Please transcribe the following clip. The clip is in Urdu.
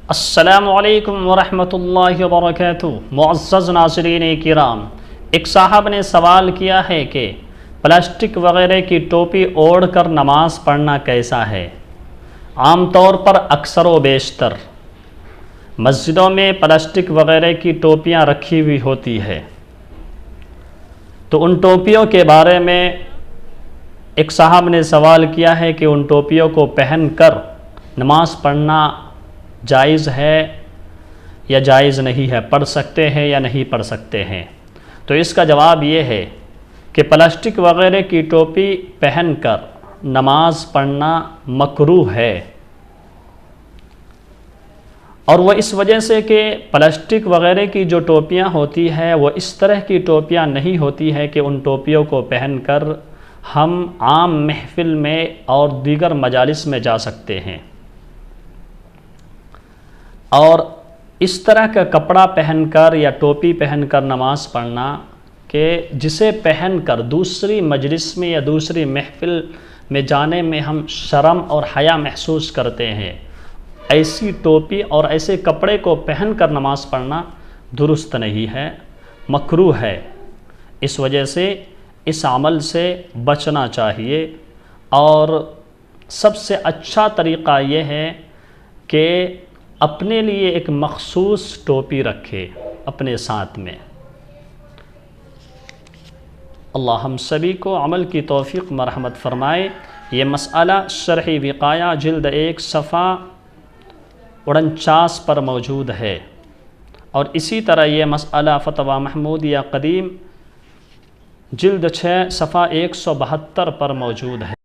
السلام علیکم ورحمۃ اللہ وبرکاتہ۔ معزز ناظرین کرام، ایک صاحب نے سوال کیا ہے کہ پلاسٹک وغیرہ کی ٹوپی اوڑھ کر نماز پڑھنا کیسا ہے؟ عام طور پر اکثر و بیشتر مسجدوں میں پلاسٹک وغیرہ کی ٹوپیاں رکھی ہوئی ہوتی ہے، تو ان ٹوپیوں کے بارے میں ایک صاحب نے سوال کیا ہے کہ ان ٹوپیوں کو پہن کر نماز پڑھنا جائز ہے یا جائز نہیں ہے، پڑھ سکتے ہیں یا نہیں پڑھ سکتے ہیں؟ تو اس کا جواب یہ ہے کہ پلاسٹک وغیرہ کی ٹوپی پہن کر نماز پڑھنا مکروہ ہے، اور وہ اس وجہ سے کہ پلاسٹک وغیرہ کی جو ٹوپیاں ہوتی ہیں وہ اس طرح کی ٹوپیاں نہیں ہوتی ہے کہ ان ٹوپیوں کو پہن کر ہم عام محفل میں اور دیگر مجالس میں جا سکتے ہیں، اور اس طرح کا کپڑا پہن کر یا ٹوپی پہن کر نماز پڑھنا کہ جسے پہن کر دوسری مجلس میں یا دوسری محفل میں جانے میں ہم شرم اور حیا محسوس کرتے ہیں، ایسی ٹوپی اور ایسے کپڑے کو پہن کر نماز پڑھنا درست نہیں ہے، مکروہ ہے۔ اس وجہ سے اس عمل سے بچنا چاہیے، اور سب سے اچھا طریقہ یہ ہے کہ اپنے لیے ایک مخصوص ٹوپی رکھے اپنے ساتھ میں۔ اللہ ہم سبھی کو عمل کی توفیق مرحمت فرمائے۔ یہ مسئلہ شرح وقایہ جلد 1 صفحہ 49 پر موجود ہے، اور اسی طرح یہ مسئلہ فتویٰ محمودیہ قدیم جلد 6 صفحہ 172 پر موجود ہے۔